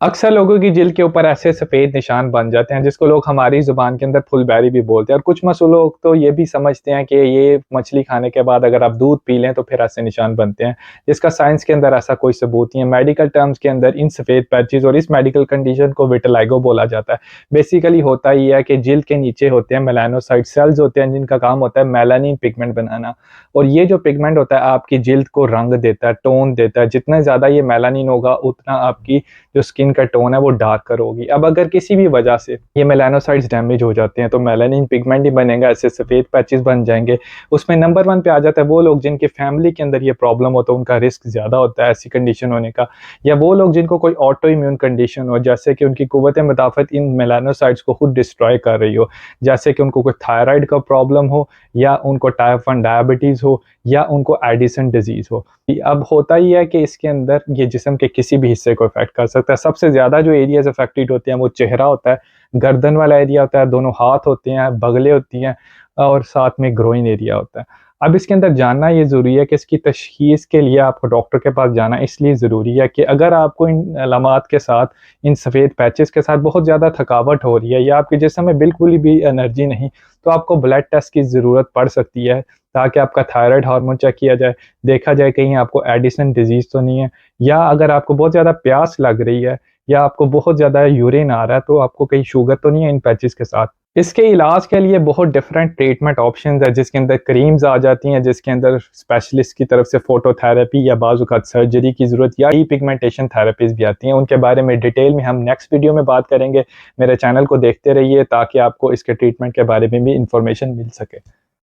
अक्सर लोगों की जिल्द के ऊपर ऐसे सफ़ेद निशान बन जाते हैं जिसको लोग हमारी ज़ुबान के अंदर फुलबेरी भी बोलते हैं और कुछ लोग तो ये भी समझते हैं कि ये मछली खाने के बाद अगर आप दूध पी लें तो फिर ऐसे निशान बनते हैं, जिसका साइंस के अंदर ऐसा कोई सबूत नहीं है। मेडिकल टर्म्स के अंदर इन सफ़ेद पैचेज़ और इस मेडिकल कंडीशन को विटिलिगो बोला जाता है। बेसिकली होता ये है कि जिल्द के नीचे होते हैं मेलानोसाइट सेल्स होते हैं जिनका काम होता है मेलानिन पिगमेंट बनाना, और ये जो पिगमेंट होता है आपकी जिल्द को रंग देता है, टोन देता है। जितना ज़्यादा ये मेलानिन होगा उतना आपकी जो स्किन का टोन है वो डार्कर होगी। अब अगर किसी भी वजह से ये मेलानोसाइट्स डैमेज हो जाते हैं तो मेलानिन पिगमेंट ही बनेगा, ऐसे सफ़ेद पैचेस बन जाएँगे। उसमें नंबर 1 पे आ जाता है वो लोग जिनकी फैमिली के अंदर ये प्रॉब्लम हो तो उनका रिस्क ज़्यादा होता है ऐसी कंडीशन होने का, या वो लोग जिनको कोई ऑटो इम्यून कंडीशन हो जैसे कि उनकी कुव्वत मुदाफ़त इन मेलानोसाइट्स को खुद डिस्ट्रॉय कर रही हो, जैसे कि उनको कोई थायराइड का प्रॉब्लम हो, या उनको टाइप 1 डायबिटीज़ हो, या उनको एडिसन डिज़ीज़ हो। अब होता ये है कि इसके अंदर ये जिस्म के किसी भी हिस्से को इफ़ेक्ट कर सकता है। सबसे ज़्यादा जो एरियाज़ अफ़ेक्टेड होते हैं वो चेहरा होता है, गर्दन वाला एरिया होता है, दोनों हाथ होते हैं, बगलें होती हैं और साथ में ग्रोइन एरिया होता है। अब इसके अंदर जानना ये ज़रूरी है कि इसकी तशख़ीस के लिए आपको डॉक्टर के पास जाना इसलिए ज़रूरी है कि अगर आपको इन अलामात के साथ, इन सफ़ेद पैचेज़ के साथ बहुत ज़्यादा थकावट हो रही है या आपके जिस्म में बिल्कुल भी एनर्जी नहीं, तो आपको ब्लड टेस्ट की ज़रूरत पड़ सकती है ताकि आपका थायराइड हार्मोन चेक किया जाए, देखा जाए कहीं आपको एडिसन डिज़ीज़ तो नहीं है, या अगर आपको बहुत ज़्यादा प्यास लग रही है या आपको बहुत ज़्यादा यूरिन आ रहा है तो आपको कहीं शुगर तो नहीं है इन पैचेज़ के साथ। इसके इलाज के लिए बहुत डिफरेंट ट्रीटमेंट ऑप्शंस है जिसके अंदर क्रीम्स आ जाती हैं, जिसके अंदर स्पेशलिस्ट की तरफ से फोटोथेरेपी या बाज़ औक़ात सर्जरी की ज़रूरत या डीपिगमेंटेशन थेरेपीज़ भी आती हैं। उनके बारे में डिटेल में हम नेक्स्ट वीडियो में बात करेंगे। मेरे चैनल को देखते रहिए ताकि आपको इसके ट्रीटमेंट के बारे में भी इंफॉर्मेशन मिल सके।